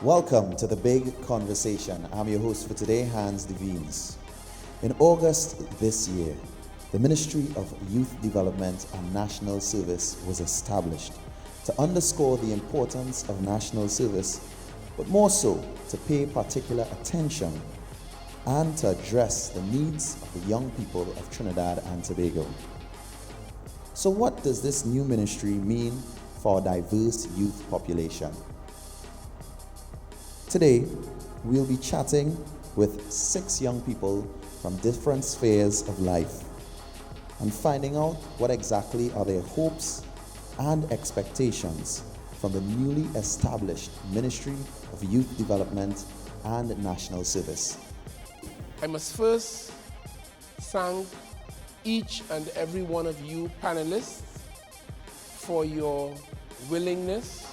Welcome to The Big Conversation. I'm your host for today, Hans Des Vignes. In August this year, the Ministry of Youth Development and National Service was established to underscore the importance of national service, but more so to pay particular attention and to address the needs of the young people of Trinidad and Tobago. So what does this new ministry mean for a diverse youth population? Today, we'll be chatting with 6 young people from different spheres of life and finding out what exactly are their hopes and expectations from the newly established Ministry of Youth Development and National Service. I must first thank each and every one of you panelists for your willingness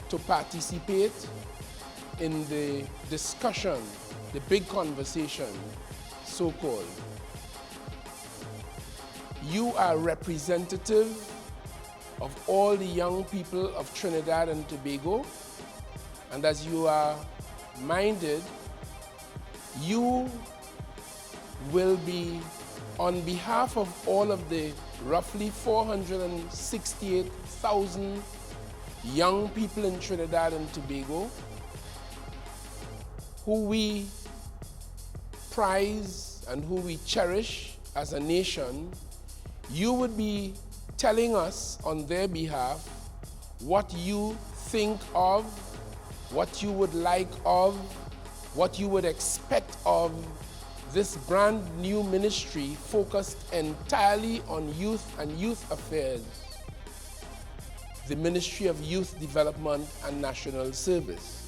to participate in the discussion, the big conversation, so-called. You are representative of all the young people of Trinidad and Tobago, and as you are minded, you will be, on behalf of all of the roughly 468,000 young people in Trinidad and Tobago, who we prize and who we cherish as a nation, you would be telling us on their behalf what you think of, what you would like of, what you would expect of this brand new ministry focused entirely on youth and youth affairs, the Ministry of Youth Development and National Service.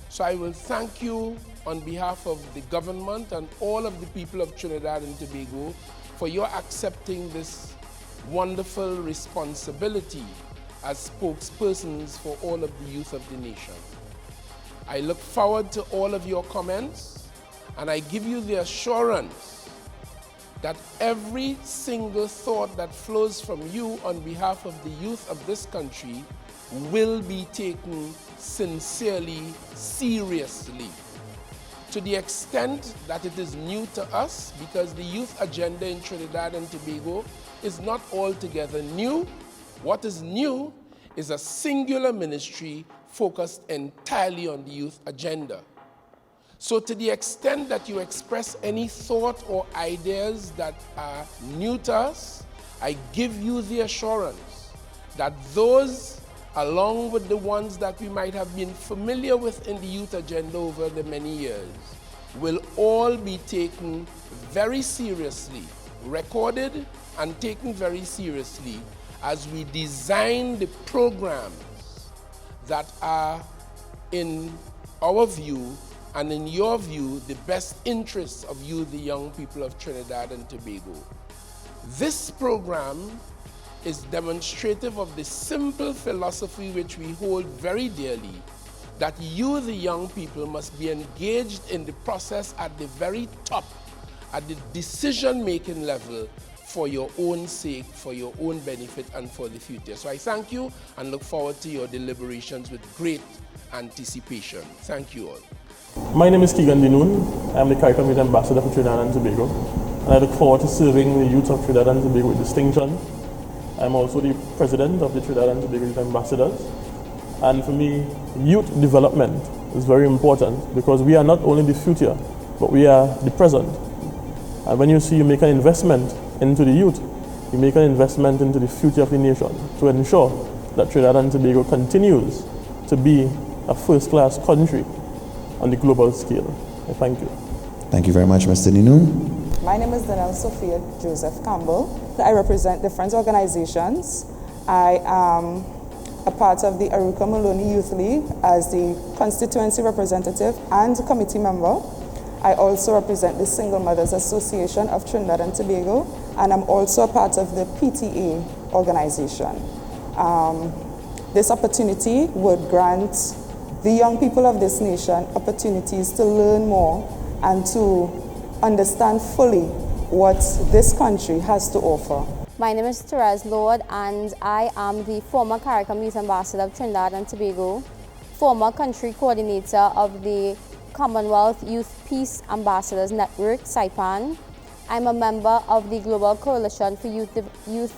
So I will thank you on behalf of the government and all of the people of Trinidad and Tobago for your accepting this wonderful responsibility as spokespersons for all of the youth of the nation. I look forward to all of your comments, and I give you the assurance that every single thought that flows from you on behalf of the youth of this country will be taken sincerely, seriously, to the extent that it is new to us, because the youth agenda in Trinidad and Tobago is not altogether new. What is new is a singular ministry focused entirely on the youth agenda. So to the extent that you express any thought or ideas that are new to us, I give you the assurance that those, along with the ones that we might have been familiar with in the youth agenda over the many years, will all be taken very seriously, recorded and taken very seriously as we design the programs that are, in our view and in your view, the best interests of you, the young people of Trinidad and Tobago. This program is demonstrative of the simple philosophy which we hold very dearly, that you, the young people, must be engaged in the process at the very top, at the decision-making level, for your own sake, for your own benefit, and for the future. So I thank you and look forward to your deliberations with great anticipation. Thank you all. My name is Keegan Dinoon. I'm the CARICOM Youth Ambassador for Trinidad and Tobago, and I look forward to serving the youth of Trinidad and Tobago with distinction. I'm also the president of the Trinidad and Tobago Youth Ambassadors, and for me, youth development is very important because we are not only the future, but we are the present. And when you see you make an investment into the youth, you make an investment into the future of the nation to ensure that Trinidad and Tobago continues to be a first-class country on the global scale. Thank you. Thank you very much, Mr. Ninoon. My name is Danielle Sophia Joseph Campbell. I represent different organizations. I am a part of the Aruka Maloney Youth League as the constituency representative and committee member. I also represent the Single Mothers Association of Trinidad and Tobago, and I'm also a part of the PTA organization. This opportunity would grant the young people of this nation opportunities to learn more and to understand fully what this country has to offer. My name is Therese Lord, and I am the former CARICOM Youth Ambassador of Trinidad and Tobago. former country coordinator of the Commonwealth Youth Peace Ambassadors Network, SAIPAN. I'm a member of the Global Coalition for Youth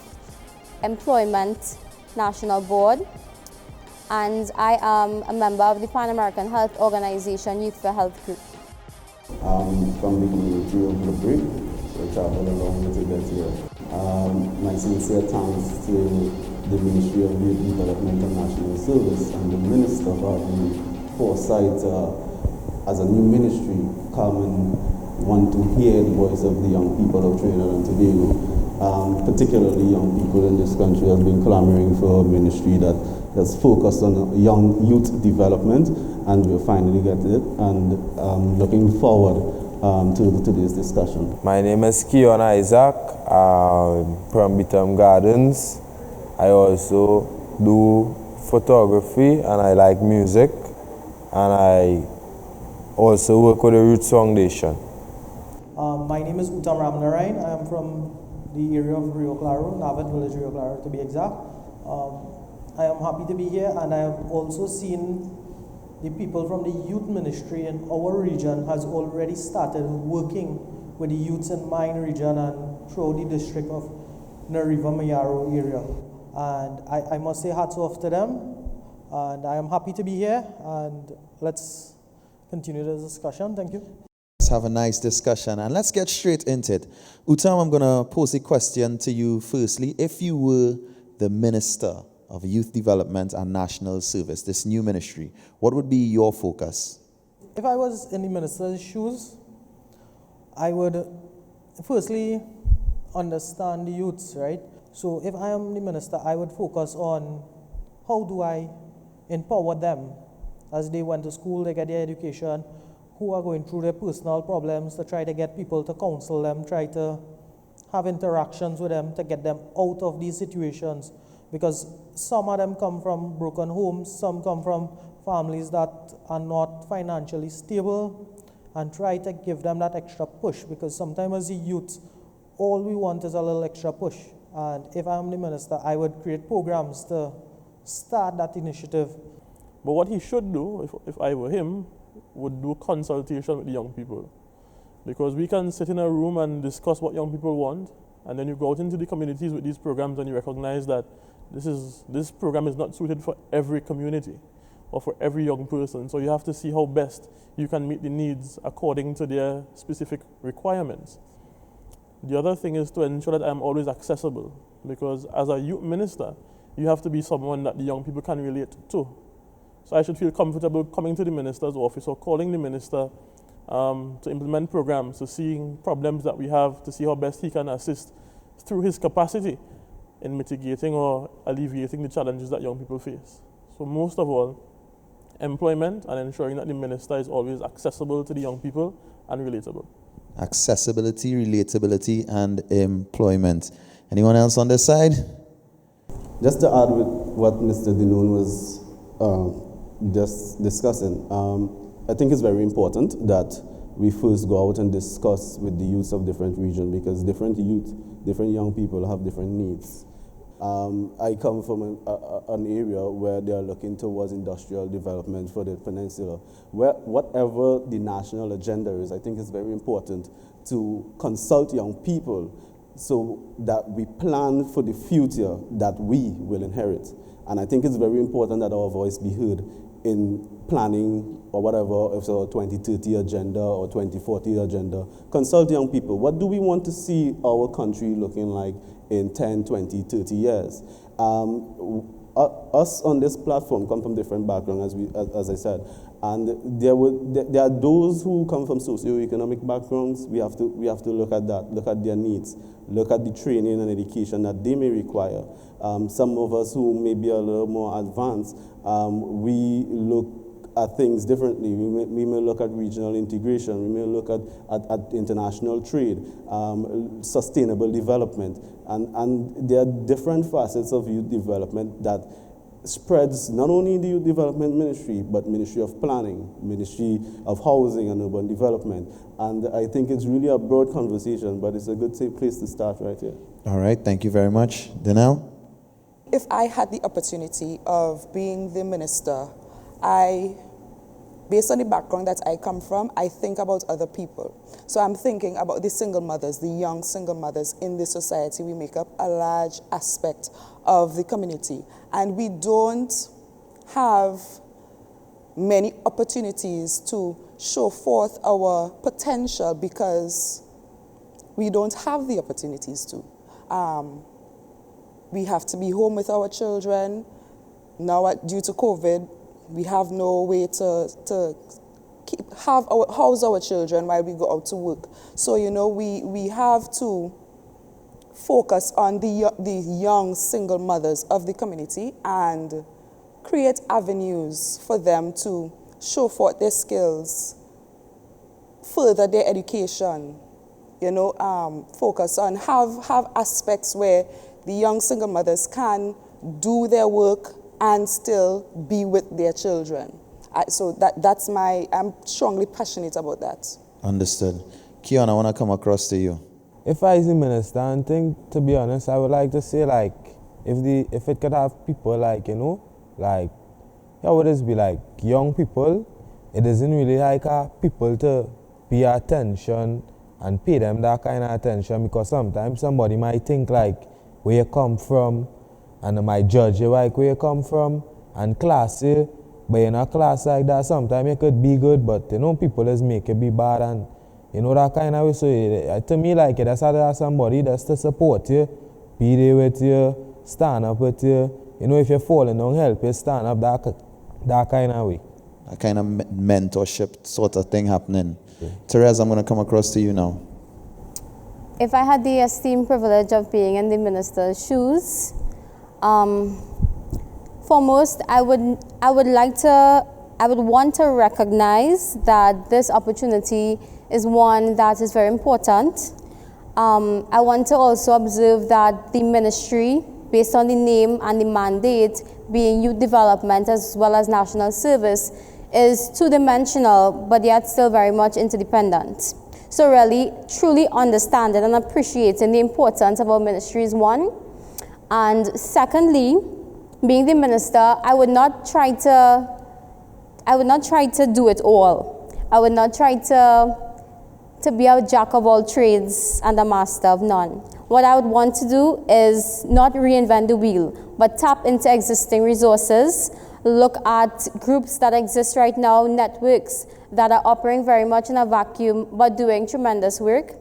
Employment National Board, and I am a member of the Pan American Health Organization Youth for Health Group. From the community of the break, which I traveled along with it this year. My sincere thanks to the Ministry of Youth Development and National Service and the Minister for the foresight as a new ministry come and want to hear the voice of the young people of Trinidad and Tobago. Particularly young people in this country have been clamoring for a ministry that has focused on young youth development, and we'll finally get it, and looking forward to today's discussion. My name is Keon Isaac from Bitam Gardens. I also do photography and I like music, and I also work with the Roots Foundation. My name is Uttam Ramnarayan. I am from the area of Rio Claro, Navat Village, Rio Claro to be exact. I am happy to be here, and I have also seen the people from the youth ministry in our region has already started working with the youths in mine region and throughout the district of Nariva Mayaro area. And I must say hats off to them, and I am happy to be here, and let's continue the discussion. Thank you. Let's have a nice discussion, and let's get straight into it. Uttam, I'm going to pose a question to you firstly. If you were the Minister of Youth Development and National Service, this new ministry, what would be your focus? If I was in the minister's shoes, I would firstly understand the youths, right? So if I am the minister, I would focus on how do I empower them as they went to school, they get their education, who are going through their personal problems, to try to get people to counsel them, try to have interactions with them to get them out of these situations. Because some of them come from broken homes, some come from families that are not financially stable, and try to give them that extra push, because sometimes as a youth, all we want is a little extra push. And if I'm the minister, I would create programs to start that initiative. But what he should do, if I were him, would do consultation with the young people. Because we can sit in a room and discuss what young people want, and then you go out into the communities with these programs and you recognize that this program is not suited for every community or for every young person. So you have to see how best you can meet the needs according to their specific requirements. The other thing is to ensure that I'm always accessible, because as a youth minister, you have to be someone that the young people can relate to. So I should feel comfortable coming to the minister's office or calling the minister to implement programs, to seeing problems that we have, to see how best he can assist through his capacity in mitigating or alleviating the challenges that young people face. So most of all, employment and ensuring that the minister is always accessible to the young people and relatable. Accessibility, relatability, and employment. Anyone else on this side? Just to add with what Mr. Dinoon was just discussing, I think it's very important that we first go out and discuss with the youths of different regions, because different youth, different young people have different needs. I come from an area where they are looking towards industrial development for the peninsula. Whatever the national agenda is, I think it's very important to consult young people so that we plan for the future that we will inherit. And I think it's very important that our voice be heard in planning or whatever, if it's a 2030 agenda or 2040 agenda. Consult young people. What do we want to see our country looking like in 10, 20, 30 years? Us on this platform come from different backgrounds, as I said, and there are those who come from socioeconomic backgrounds. We have to look at that, look at their needs, look at the training and education that they may require. Some of us who may be a little more advanced, we look at things differently. We may look at regional integration, we may look at international trade, sustainable development, and there are different facets of youth development that spreads not only in the Youth Development Ministry, but Ministry of Planning, Ministry of Housing and Urban Development. And I think it's really a broad conversation, but it's a good safe place to start right here. All right, thank you very much. Danelle? If I had the opportunity of being the minister, based on the background that I come from, I think about other people. So I'm thinking about the single mothers, the young single mothers in this society. We make up a large aspect of the community. And we don't have many opportunities to show forth our potential because we don't have the opportunities to. We have to be home with our children. Now, due to COVID, we have no way to house our children while we go out to work. So, we have to focus on the young single mothers of the community and create avenues for them to show forth their skills, further their education, focus on, have aspects where the young single mothers can do their work and still be with their children. So I'm strongly passionate about that. Understood. Keon, I want to come across to you. If I was the minister, and think, to be honest, I would like to say, like, if it could have people, like, how would this be, like, young people, it isn't really like people to pay attention and pay them that kind of attention, because sometimes somebody might think, like, where you come from, and they might judge you like where you come from, and class you, but in a class like that, sometimes you could be good, but people just make you be bad, and that kind of way. So to me, like, that's how to have somebody that's to support you, be there with you, stand up with you. If you're falling down, help you stand up, that kind of way. A kind of mentorship sort of thing happening. Yeah. Therese, I'm going to come across to you now. If I had the esteemed privilege of being in the minister's shoes, foremost, I would want to recognize that this opportunity is one that is very important. I want to also observe that the ministry, based on the name and the mandate, being youth development as well as national service, is two-dimensional, but yet still very much interdependent. So really, truly understanding and appreciating the importance of our ministry is one. And secondly, being the minister, I would not try to do it all. I would not try to be a jack of all trades and a master of none. What I would want to do is not reinvent the wheel, but tap into existing resources, look at groups that exist right now, networks that are operating very much in a vacuum, but doing tremendous work,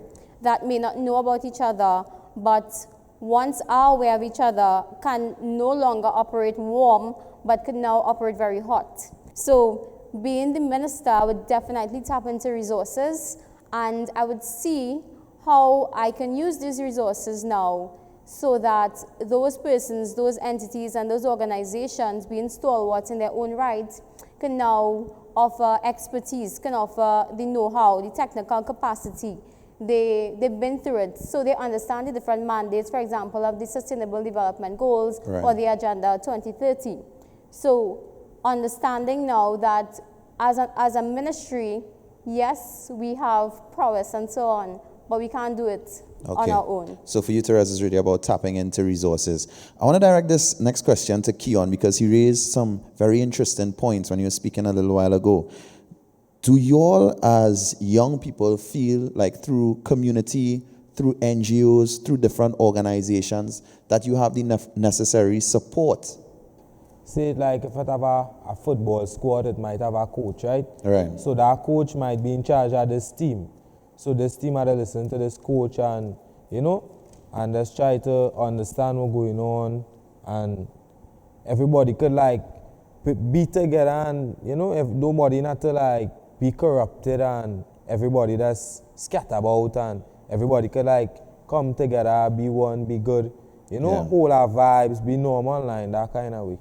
that may not know about each other, but once are aware of each other, can no longer operate warm, but can now operate very hot. So being the minister, I would definitely tap into resources, and I would see how I can use these resources now so that those persons, those entities, and those organizations, being stalwarts in their own right, can now offer expertise, can offer the know-how, the technical capacity. They've been through it, so they understand the different mandates, for example, of the Sustainable Development Goals or the Agenda 2030. So understanding now that as a ministry, yes, we have prowess and so on, but we can't do it on our own. So for you, Therese, it's really about tapping into resources. I want to direct this next question to Keon because he raised some very interesting points when he was speaking a little while ago. Do you all as young people feel like through community, through NGOs, through different organizations, that you have the necessary support? Say like if it have a football squad, it might have a coach, right? Right. So that coach might be in charge of this team. So this team had to listen to this coach and, and just try to understand what's going on, and everybody could like be together, and, if nobody not to like be corrupted, and everybody that's scattered about, and everybody could like come together, be one, be good, hold our vibes, be normal online, that kind of way.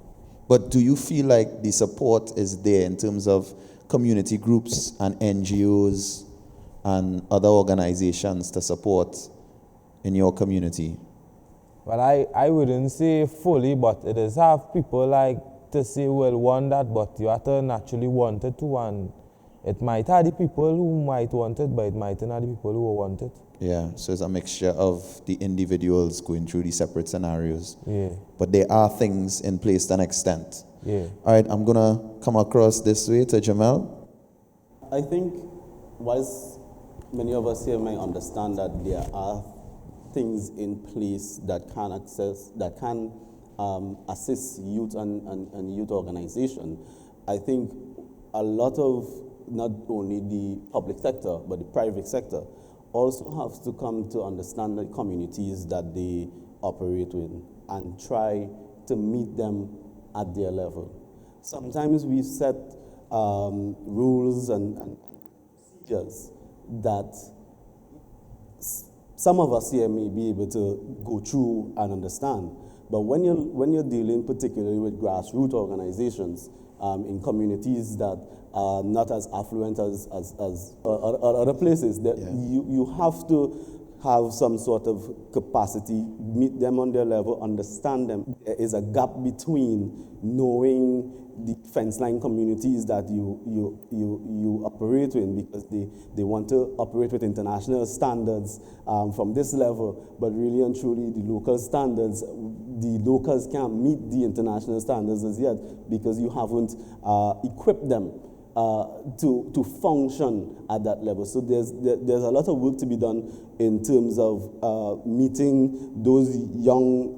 But do you feel like the support is there in terms of community groups and NGOs and other organizations to support in your community? Well, I wouldn't say fully, but it is have people like to say, well, want that, but you have to naturally want it too, and it might have the people who might want it, but it might not the people who want it. Yeah, so it's a mixture of the individuals going through the separate scenarios. Yeah. But there are things in place to an extent. Yeah. All right, I'm going to come across this way to Jamel. I think, whilst many of us here may understand that there are things in place that can assist youth and youth organization, I think a lot of not only the public sector but the private sector also have to come to understand the communities that they operate in and try to meet them at their level. Sometimes we set rules and procedures that some of us here may be able to go through and understand. But when you're dealing particularly with grassroots organizations in communities that are not as affluent as other places, that you have to have some sort of capacity, meet them on their level, understand them. There is a gap between knowing the fence line communities that you operate in, because they want to operate with international standards from this level, but really and truly the local standards, the locals can't meet the international standards as yet because you haven't equipped them to function at that level. So there's a lot of work to be done in terms of meeting those young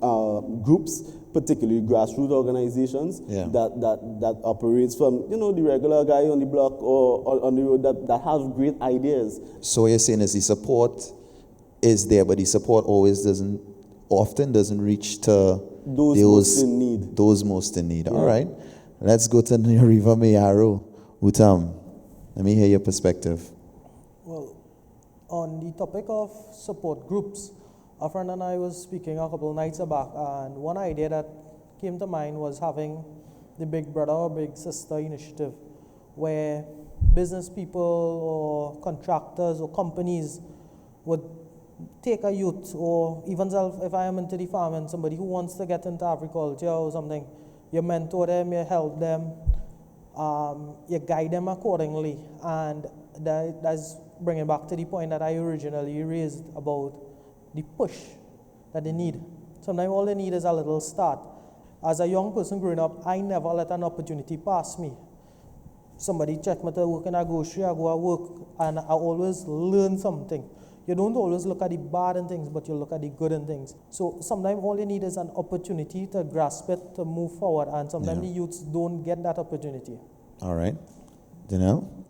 groups, particularly grassroots organizations that operates from the regular guy on the block or on the road that have great ideas. So what you're saying is the support is there, but the support often doesn't reach to those most in need. Those most in need. Yeah. All right, let's go to Riva Mayaro. Utam, let me hear your perspective. Well, on the topic of support groups, a friend and I was speaking a couple of nights back, and one idea that came to mind was having the Big Brother or Big Sister initiative, where business people or contractors or companies would take a youth, or even if I am into the farm and somebody who wants to get into agriculture or something, you mentor them, you help them, you guide them accordingly. And that's bringing back to the point that I originally raised about the push that they need. Sometimes all they need is a little start. As a young person growing up, I never let an opportunity pass me. Somebody check me to work in a grocery, I go to work, and I always learn something. You don't always look at the bad in things, but you look at the good in things. So sometimes all you need is an opportunity to grasp it, to move forward, and sometimes the youths don't get that opportunity. All right. Danelle?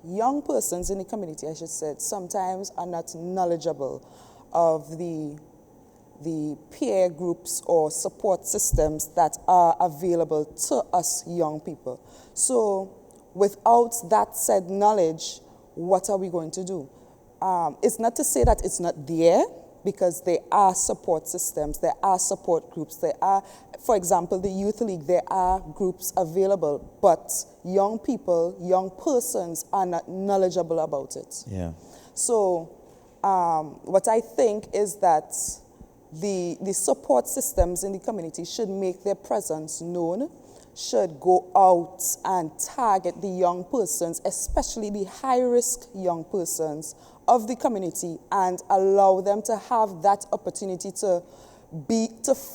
Young persons in the community, I should say, sometimes are not knowledgeable of the peer groups or support systems that are available to us young people. So without that said knowledge, what are we going to do? It's not to say that it's not there, because there are support systems, there are support groups, there are, for example, the Youth League, there are groups available, but young people, young persons are not knowledgeable about it. Yeah. So what I think is that the support systems in the community should make their presence known, should go out and target the young persons, especially the high-risk young persons of the community, and allow them to have that opportunity to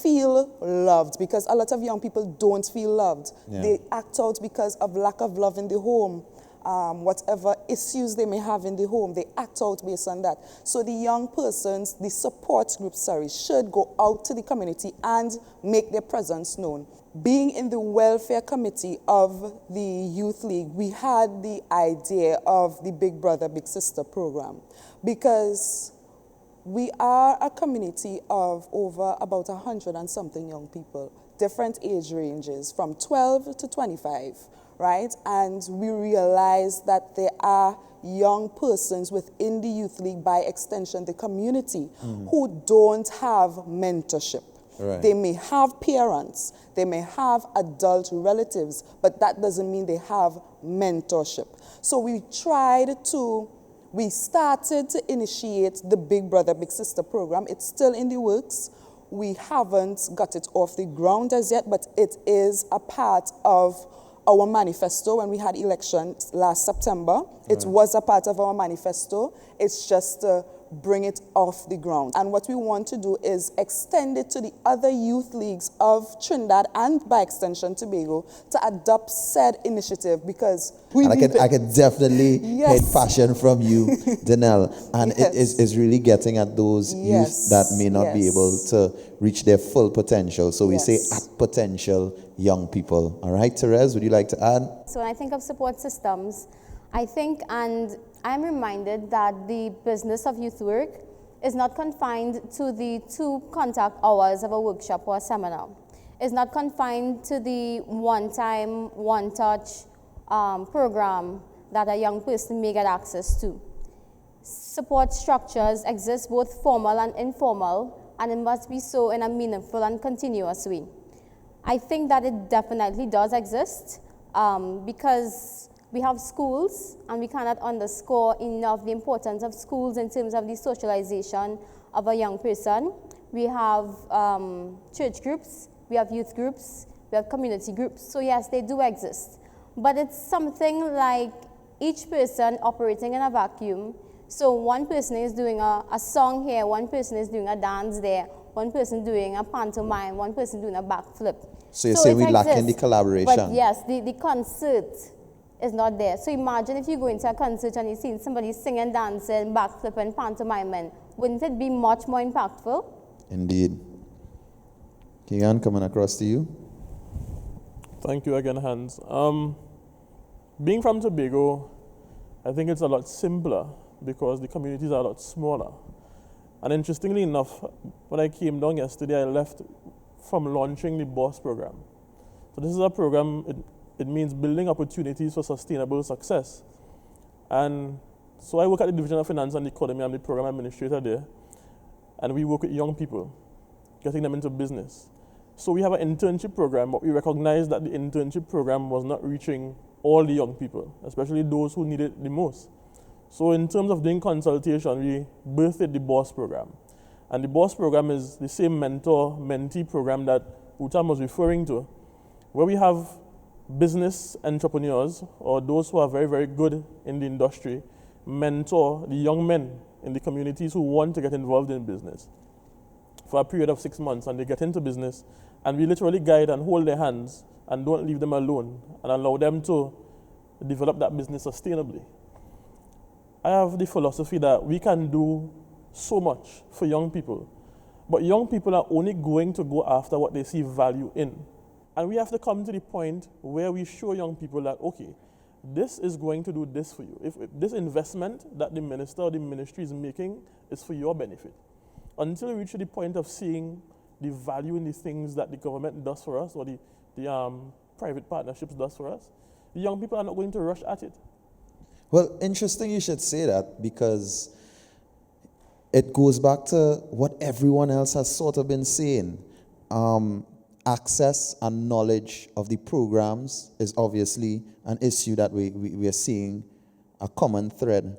feel loved, because a lot of young people don't feel loved. Yeah. They act out because of lack of love in the home. Whatever issues they may have in the home, they act out based on that. So the young persons, the support groups, should go out to the community and make their presence known. Being in the welfare committee of the Youth League, we had the idea of the Big Brother, Big Sister program, because we are a community of over about 100 and something young people, different age ranges, from 12 to 25. Right? And we realize that there are young persons within the Youth League, by extension the community, who don't have mentorship. Right. They may have parents, they may have adult relatives, but that doesn't mean they have mentorship. So we started to initiate the Big Brother, Big Sister program. It's still in the works. We haven't got it off the ground as yet, but it is a part of our manifesto. When we had elections last September, it was a part of our manifesto. It's just bring it off the ground. And what we want to do is extend it to the other youth leagues of Trinidad and by extension Tobago to adopt said initiative, because we I can definitely Yes. hit passion from you, Danelle. And it Yes. is really getting at those youth that may not be able Yes. to reach their full potential. So we say Yes. at potential young people. All right, Therese, would you like to add? So when I think of support systems, I think, and I'm reminded that the business of youth work is not confined to the 2 contact hours of a workshop or a seminar. It's not confined to the one-time, one-touch program that a young person may get access to. Support structures exist both formal and informal, and it must be so in a meaningful and continuous way. I think that it definitely does exist because we have schools, and we cannot underscore enough the importance of schools in terms of the socialization of a young person. We have church groups, we have youth groups, we have community groups. So yes, they do exist. But it's something like each person operating in a vacuum. So one person is doing a song here, one person is doing a dance there, one person doing a pantomime, one person doing a backflip. So you're saying we lack in the collaboration. But yes, the concert is not there. So imagine if you go into a concert and you see somebody singing, dancing, backflipping, pantomiming. Wouldn't it be much more impactful? Indeed. Keegan, coming across to you. Thank you again, Hans. Being from Tobago, I think it's a lot simpler because the communities are a lot smaller. And interestingly enough, when I came down yesterday, I left from launching the BOSS program. So this is a program, it means building opportunities for sustainable success. And so I work at the Division of Finance and Economy. I'm the program administrator there. And we work with young people, getting them into business. So we have an internship program, but we recognize that the internship program was not reaching all the young people, especially those who need it the most. So in terms of doing consultation, we birthed the BOSS program. And the BOSS program is the same mentor-mentee program that Utam was referring to, where we have business entrepreneurs or those who are very, very good in the industry mentor the young men in the communities who want to get involved in business for a period of 6 months, and they get into business, and we literally guide and hold their hands and don't leave them alone and allow them to develop that business sustainably. I have the philosophy that we can do so much for young people, but young people are only going to go after what they see value in. And we have to come to the point where we show young people that, okay, this is going to do this for you. If this investment that the minister or the ministry is making is for your benefit. Until we reach the point of seeing the value in the things that the government does for us or the private partnerships does for us, the young people are not going to rush at it. Well, interesting you should say that, because it goes back to what everyone else has sort of been saying. Access and knowledge of the programs is obviously an issue that we are seeing a common thread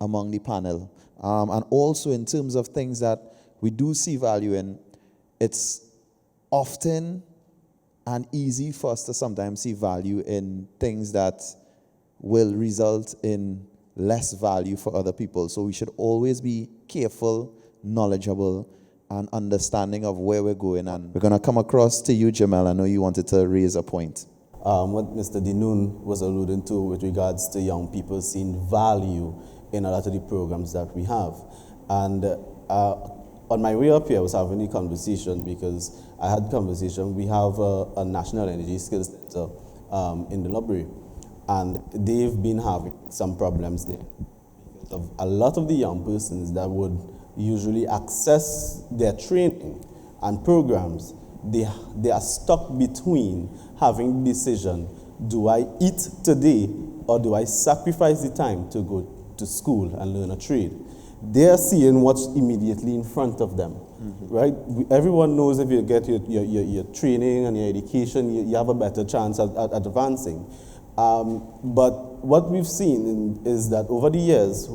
among the panel. And also in terms of things that we do see value in, it's often and easy for us to sometimes see value in things that will result in less value for other people. So we should always be careful, knowledgeable, and understanding of where we're going. And we're going to come across to you, Jamel. I know you wanted to raise a point. What Mr. Dinoon was alluding to with regards to young people seeing value in a lot of the programs that we have. And on my way up here, I was having a conversation because I had a conversation. We have a National Energy Skills Center in the library, and they've been having some problems there because of a lot of the young persons that would usually access their training and programs. They are stuck between having the decision, do I eat today or do I sacrifice the time to go to school and learn a trade? They're seeing what's immediately in front of them, right? Everyone knows if you get your training and your education, you have a better chance at advancing. But what we've seen is that over the years,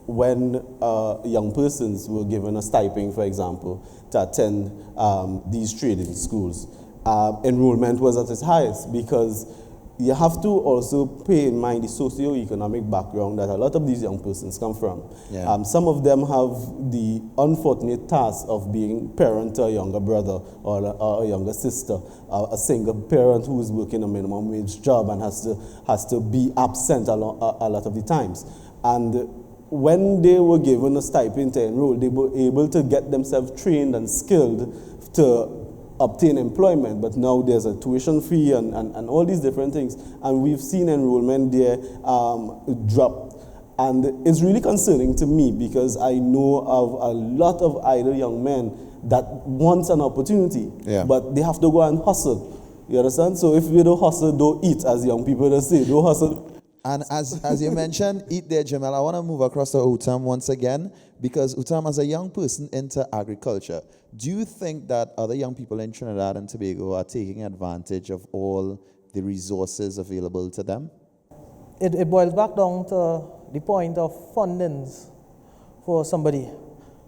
when young persons were given a stipend, for example, to attend these trading schools, enrollment was at its highest because you have to also pay in mind the socio-economic background that a lot of these young persons come from. Yeah. Some of them have the unfortunate task of being parent to a younger brother or a younger sister, a single parent who is working a minimum wage job and has to be absent a lot of the times. And when they were given a stipend to enroll, they were able to get themselves trained and skilled to obtain employment, but now there's a tuition fee and all these different things, and we've seen enrollment there drop, and it's really concerning to me because I know of a lot of idle young men that wants an opportunity, but they have to go and hustle. You understand? So if you don't hustle, don't eat, as young people just say. Don't hustle. And as you mentioned, eat there, Jamel, I want to move across to Utam once again, because Utam, as a young person into agriculture, do you think that other young people in Trinidad and Tobago are taking advantage of all the resources available to them? It boils back down to the point of fundings for somebody.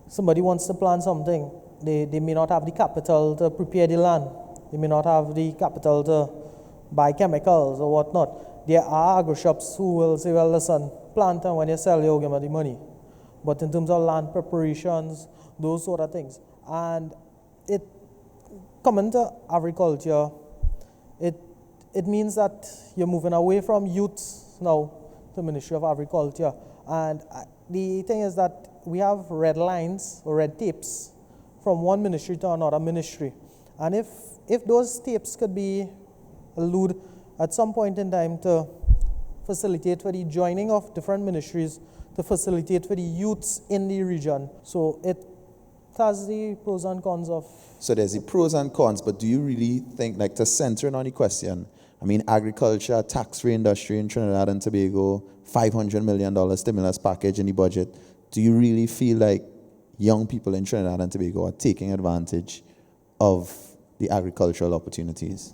Somebody wants to plant something. They may not have the capital to prepare the land. They may not have the capital to buy chemicals or whatnot. There are agro-shops who will say, well, listen, plant, and when you sell, you'll give me the money. But in terms of land preparations, those sort of things. And it coming to agriculture, it means that you're moving away from youth now to Ministry of Agriculture. And the thing is that we have red lines or red tapes from one ministry to another ministry. And if those tapes could be allowed at some point in time to facilitate for the joining of different ministries, to facilitate for the youths in the region. So it has the pros and cons of... So there's the pros and cons, but do you really think, like, to center in on the question, I mean, agriculture, tax-free industry in Trinidad and Tobago, $500 million stimulus package in the budget, do you really feel like young people in Trinidad and Tobago are taking advantage of the agricultural opportunities?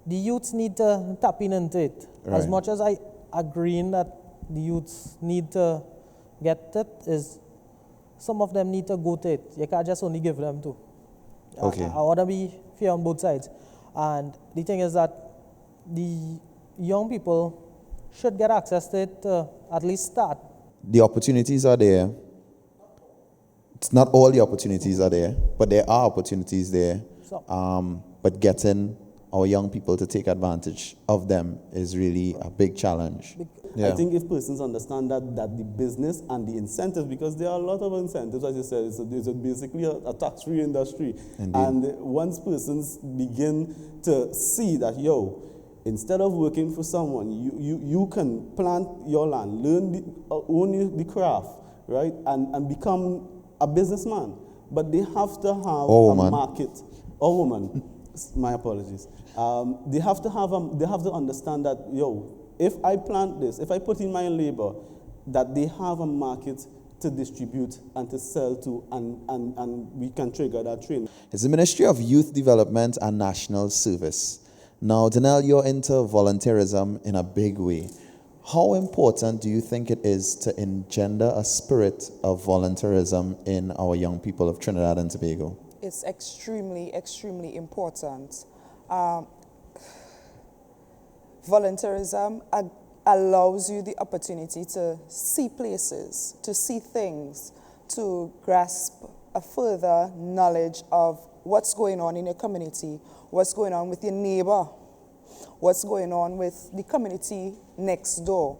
The youths need to tap into it. Right. As much as I agree that the youths need to get it, is some of them need to go to it. You can't just only give them to. Okay. I want to be fair on both sides. And the thing is that the young people should get access to it to at least start. The opportunities are there. It's not all the opportunities are there, but there are opportunities there. But getting our young people to take advantage of them is really a big challenge. I think if persons understand that the business and the incentives, because there are a lot of incentives, as you said, it's basically a tax-free industry. Indeed. And once persons begin to see that, instead of working for someone, you can plant your land, own the craft, right, and become a businessman. But they have to have a market, or woman. My apologies. They have to understand that, if I plant this, if I put in my labor, that they have a market to distribute and to sell to, and we can trigger that train. It's the Ministry of Youth Development and National Service. Now, Danelle, you're into volunteerism in a big way. How important do you think it is to engender a spirit of volunteerism in our young people of Trinidad and Tobago? It's extremely, extremely important. Volunteerism allows you the opportunity to see places, to see things, to grasp a further knowledge of what's going on in your community, what's going on with your neighbor, what's going on with the community next door.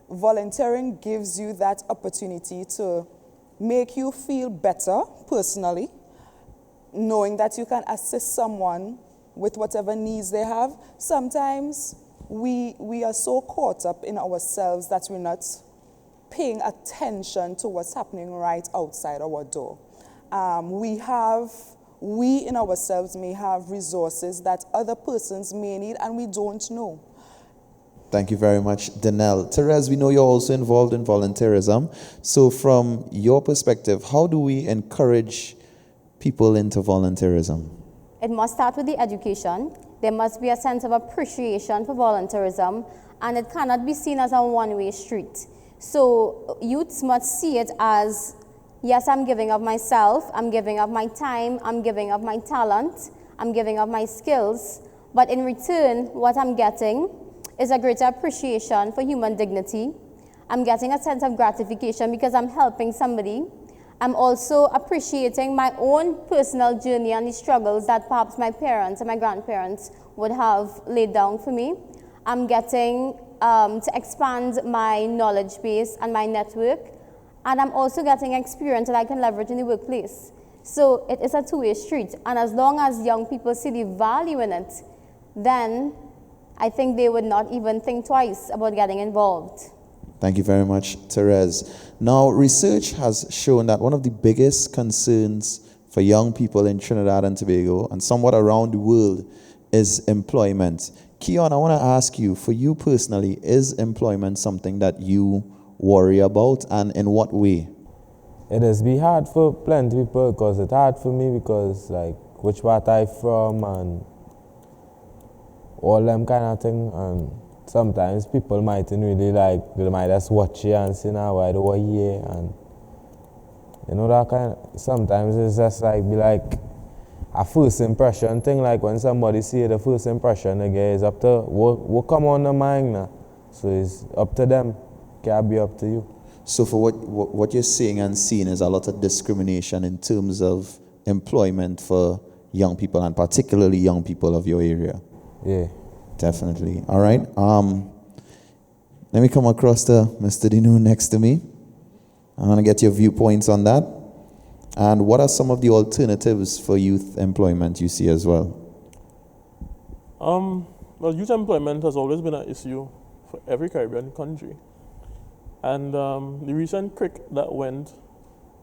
Volunteering gives you that opportunity to make you feel better personally, knowing that you can assist someone with whatever needs they have. Sometimes we are so caught up in ourselves that we're not paying attention to what's happening right outside our door. We in ourselves may have resources that other persons may need and we don't know. Thank you very much, Danelle. Therese, we know you're also involved in volunteerism. So from your perspective, how do we encourage people into volunteerism? It must start with the education. There must be a sense of appreciation for volunteerism, and it cannot be seen as a one-way street. So youths must see it as, yes, I'm giving of myself, I'm giving of my time, I'm giving of my talent, I'm giving of my skills, But in return, what I'm getting is a greater appreciation for human dignity. I'm getting a sense of gratification because I'm helping somebody. I'm also appreciating my own personal journey and the struggles that perhaps my parents and my grandparents would have laid down for me. I'm getting to expand my knowledge base and my network, and I'm also getting experience that I can leverage in the workplace. So it is a two-way street, and as long as young people see the value in it, then I think they would not even think twice about getting involved. Thank you very much, Therese. Now, research has shown that one of the biggest concerns for young people in Trinidad and Tobago and somewhat around the world is employment. Keon, I want to ask you, for you personally, is employment something that you worry about, and in what way? It has been hard for plenty of people because it's hard for me because like which part I from and all them kind of thing, and sometimes people mightn't really like, they might just watch you and say, nah, why do I here? And you know that kind of, sometimes it's just like, be like a first impression thing, like when somebody see the first impression again, it's up to, what come on the mind now? So it's up to them, can't be up to you. So for what you're saying and seeing is a lot of discrimination in terms of employment for young people, and particularly young people of your area. Yeah. Definitely. All right. Let me come across to Mr. Dinu next to me. I want to get your viewpoints on that. And what are some of the alternatives for youth employment you see as well? Well, youth employment has always been an issue for every Caribbean country. And the recent CRIC that went,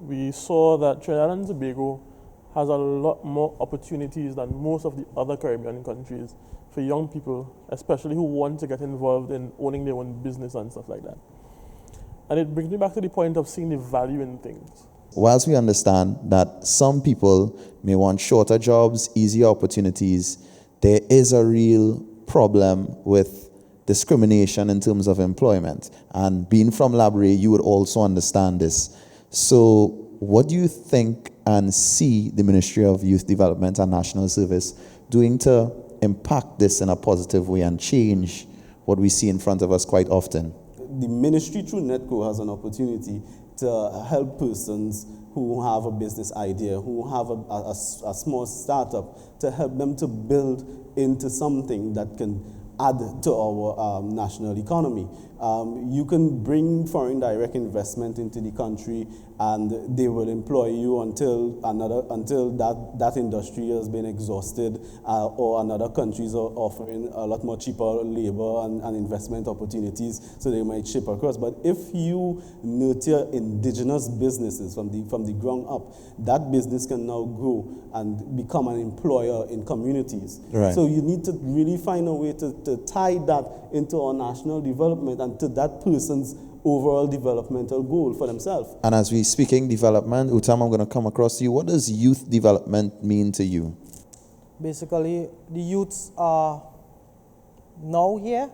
we saw that Trinidad and Tobago has a lot more opportunities than most of the other Caribbean countries for young people, especially who want to get involved in owning their own business and stuff like that. And it brings me back to the point of seeing the value in things. Whilst we understand that some people may want shorter jobs, easier opportunities, there is a real problem with discrimination in terms of employment. And being from Labray, you would also understand this. So what do you think and see the Ministry of Youth Development and National Service doing to impact this in a positive way and change what we see in front of us quite often? The ministry through NETCO has an opportunity to help persons who have a business idea, who have a small startup, to help them to build into something that can add to our national economy. You can bring foreign direct investment into the country, and they will employ you until that industry has been exhausted, or another countries are offering a lot more cheaper labor and investment opportunities, so they might ship across. But if you nurture indigenous businesses from the ground up, that business can now grow and become an employer in communities. Right. So you need to really find a way to tie that into our national development and to that person's overall developmental goal for themselves. And as we're speaking development, Utam, I'm going to come across to you. What does youth development mean to you? Basically, the youths are now here.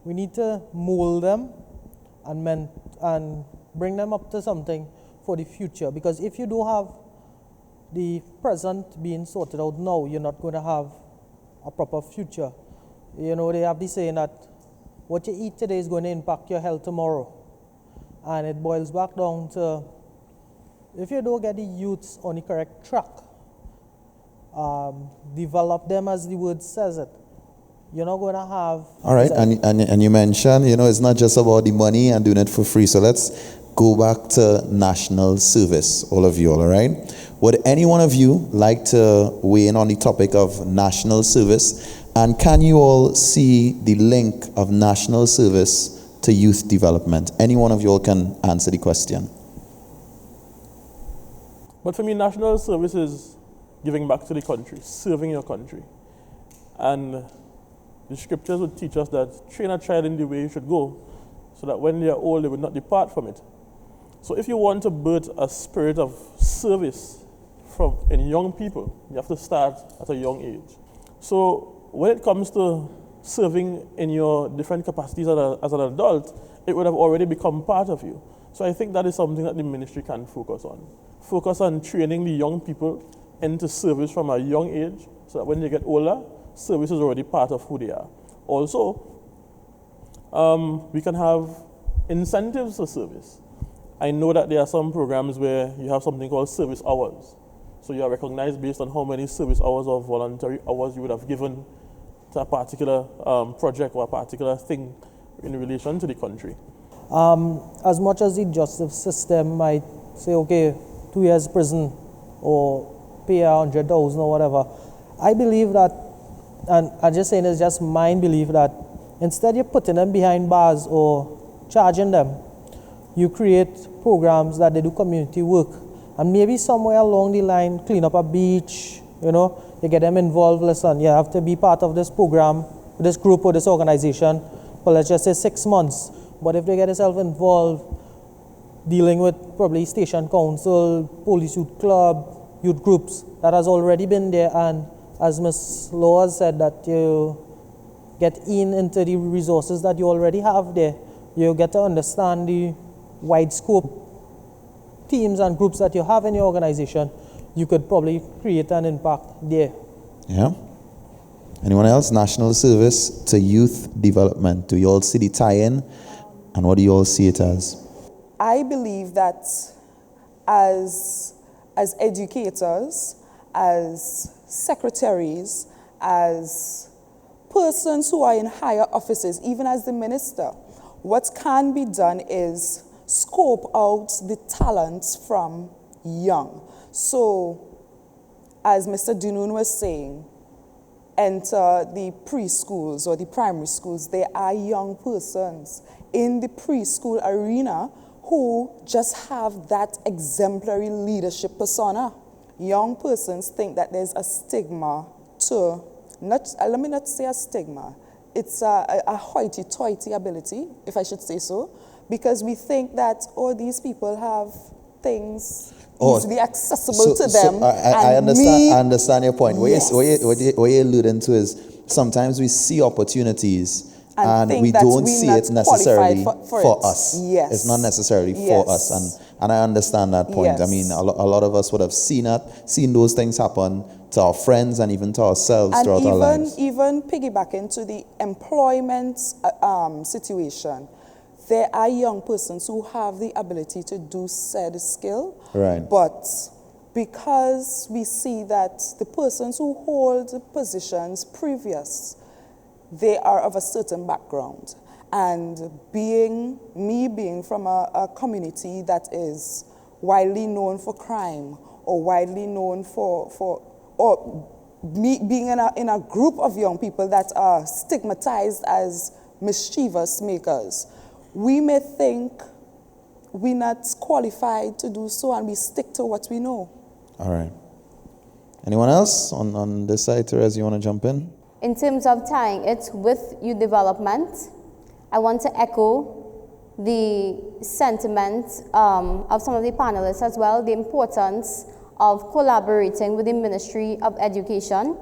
We need to mold them and bring them up to something for the future. Because if you don't have the present being sorted out now, you're not going to have a proper future. You know, they have this saying that what you eat today is going to impact your health tomorrow. And it boils back down to, if you don't get the youths on the correct track, develop them as the word says it, you're not going to have... All right, and you mentioned, it's not just about the money and doing it for free. So let's go back to national service, all of you, all right? Would any one of you like to weigh in on the topic of national service? And can you all see the link of national service to youth development? Any one of you all can answer the question. But for me, national service is giving back to the country, serving your country. And the scriptures would teach us that train a child in the way he should go, so that when they are old, they would not depart from it. So if you want to birth a spirit of service in young people, you have to start at a young age. So when it comes to serving in your different capacities as an adult, it would have already become part of you. So I think that is something that the ministry can focus on. Focus on training the young people into service from a young age, so that when they get older, service is already part of who they are. Also, we can have incentives for service. I know that there are some programs where you have something called service hours. So you are recognized based on how many service hours or voluntary hours you would have given to a particular project or a particular thing in relation to the country. As much as the justice system might say, okay, 2 years prison or pay 100,000 or whatever, I believe that, and I'm just saying it's just my belief, that instead you're putting them behind bars or charging them, you create programs that they do community work. And maybe somewhere along the line, clean up a beach, you get them involved. Listen, you have to be part of this program, this group or this organization for, let's just say, 6 months. But if they get themselves involved, dealing with probably station council, police youth club, youth groups, that has already been there. And as Ms. Lowe said, that you get into the resources that you already have there. You get to understand the wide scope teams and groups that you have in your organization. You could probably create an impact there. Yeah. Anyone else? National service to youth development. Do you all see the tie-in? And what do you all see it as? I believe that as educators, as secretaries, as persons who are in higher offices, even as the minister, what can be done is scope out the talents from young. So, as Mr. Dinoon was saying, enter the preschools or the primary schools. There are young persons in the preschool arena who just have that exemplary leadership persona. Young persons think that there's a stigma to, let me not say a stigma, it's a hoity-toity ability, if I should say so, because we think that, these people have things easily accessible to them. I understand your point. Yes. What you're alluding to is sometimes we see opportunities and we don't see it necessarily for us. Yes. It's not necessarily for us. And I understand that point. Yes. I mean, a lot of us would have seen those things happen to our friends and even to ourselves throughout our lives. Even piggybacking to the employment situation, there are young persons who have the ability to do said skill, right? But because we see that the persons who hold positions previous, they are of a certain background. And being from a community that is widely known for crime or widely known being in a group of young people that are stigmatized as mischievous makers, we may think we're not qualified to do so, and we stick to what we know. All right. Anyone else on this side? Therese, you want to jump in? In terms of tying it with youth development, I want to echo the sentiment of some of the panelists as well, the importance of collaborating with the Ministry of Education.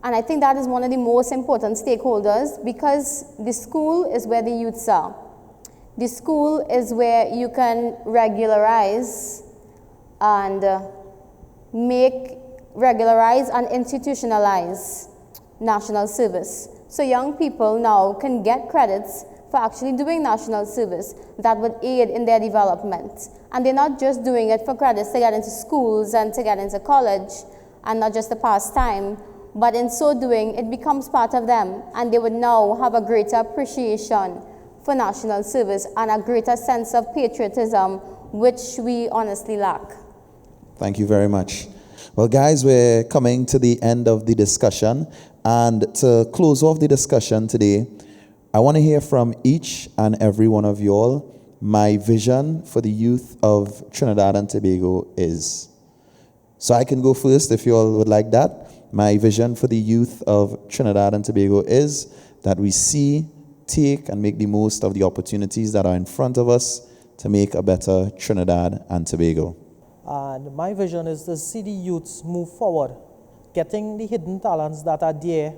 And I think that is one of the most important stakeholders, because the school is where the youths are. The school is where you can regularize and institutionalize national service. So young people now can get credits for actually doing national service that would aid in their development. And they're not just doing it for credits to get into schools and to get into college, and not just a pastime, but in so doing, it becomes part of them, and they would now have a greater appreciation for national service and a greater sense of patriotism, which we honestly lack. Thank you very much. Well, guys, we're coming to the end of the discussion. And to close off the discussion today, I want to hear from each and every one of you all. My vision for the youth of Trinidad and Tobago is. So I can go first if you all would like that. My vision for the youth of Trinidad and Tobago is that we see, take, and make the most of the opportunities that are in front of us to make a better Trinidad and Tobago. And my vision is to see the youths move forward, getting the hidden talents that are there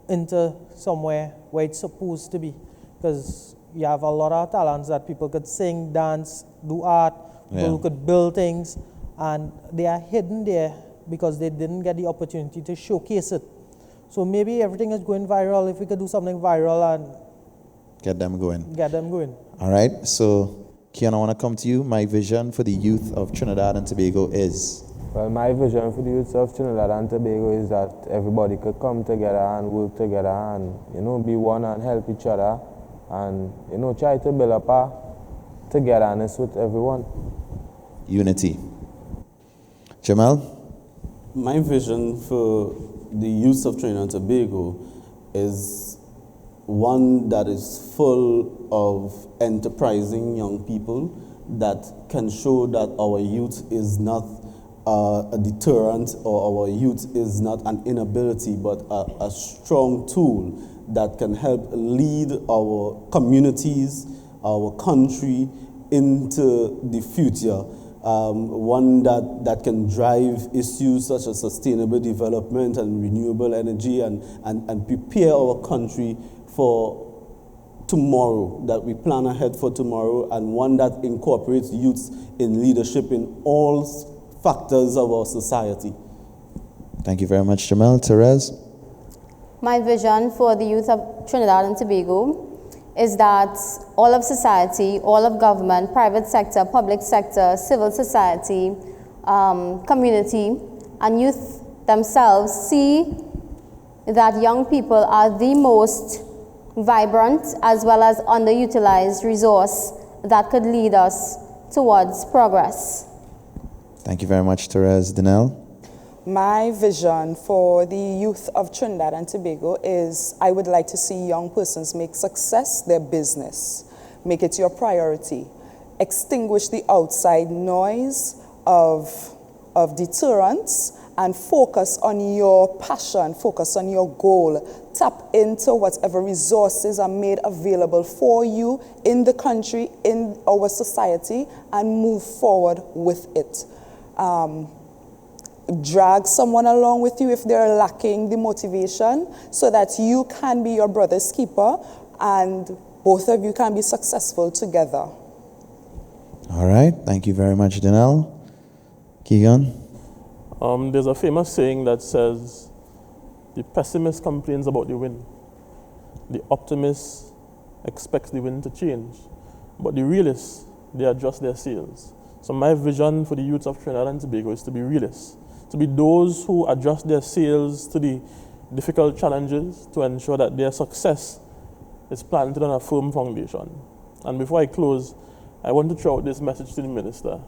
into somewhere where it's supposed to be. Because you have a lot of talents that people could sing, dance, do art, people who could build things, and they are hidden there because they didn't get the opportunity to showcase it. So maybe everything is going viral. If we could do something viral and Get them going. get them going. All right. So, Kian, I want to come to you. My vision for the youth of Trinidad and Tobago is? Well, my vision for the youth of Trinidad and Tobago is that everybody could come together and work together and, be one and help each other and, try to build up a togetherness with everyone. Unity. Jamal? My vision for the youth of Trinidad and Tobago is one that is full of enterprising young people that can show that our youth is not a deterrent, or our youth is not an inability, but a strong tool that can help lead our communities, our country into the future. One that can drive issues such as sustainable development and renewable energy and prepare our country for tomorrow, that we plan ahead for tomorrow, and one that incorporates youths in leadership in all factors of our society. Thank you very much, Jamal. Therese? My vision for the youth of Trinidad and Tobago is that all of society, all of government, private sector, public sector, civil society, community, and youth themselves see that young people are the most vibrant as well as underutilized resource that could lead us towards progress. Thank you very much, Therese. Danelle? My vision for the youth of Trinidad and Tobago is I would like to see young persons make success their business. Make it your priority. Extinguish the outside noise of deterrence and focus on your passion, focus on your goal. Tap into whatever resources are made available for you in the country, in our society, and move forward with it. Drag someone along with you if they're lacking the motivation so that you can be your brother's keeper and both of you can be successful together. All right. Thank you very much, Danelle. Keegan? There's a famous saying that says, the pessimist complains about the wind. The optimist expects the wind to change. But the realists, they adjust their sails. So my vision for the youth of Trinidad and Tobago is to be realists, to be those who adjust their sails to the difficult challenges to ensure that their success is planted on a firm foundation. And before I close, I want to throw out this message to the minister.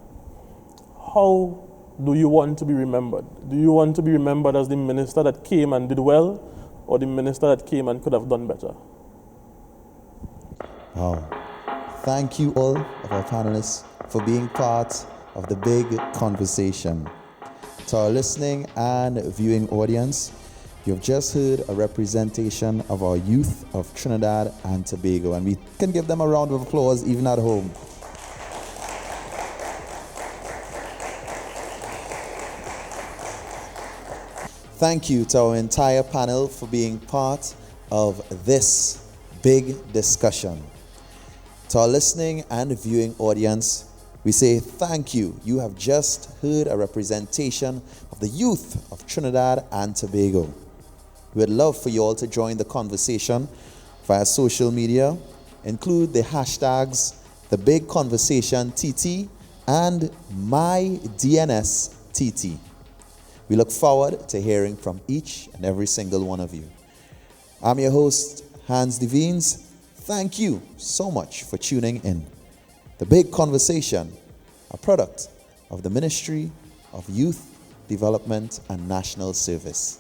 How do you want to be remembered? Do you want to be remembered as the minister that came and did well, or the minister that came and could have done better? Wow. Thank you all of our panelists for being part of the big conversation. To our listening and viewing audience, you've just heard a representation of our youth of Trinidad and Tobago, and we can give them a round of applause even at home. Thank you to our entire panel for being part of this big discussion. To our listening and viewing audience, we say thank you. You have just heard a representation of the youth of Trinidad and Tobago. We would love for you all to join the conversation via social media. Include the hashtags The Big Conversation TT and MyDNSTT. We look forward to hearing from each and every single one of you. I'm your host, Hans Des Vignes. Thank you so much for tuning in. The Big Conversation, a product of the Ministry of Youth Development and National Service.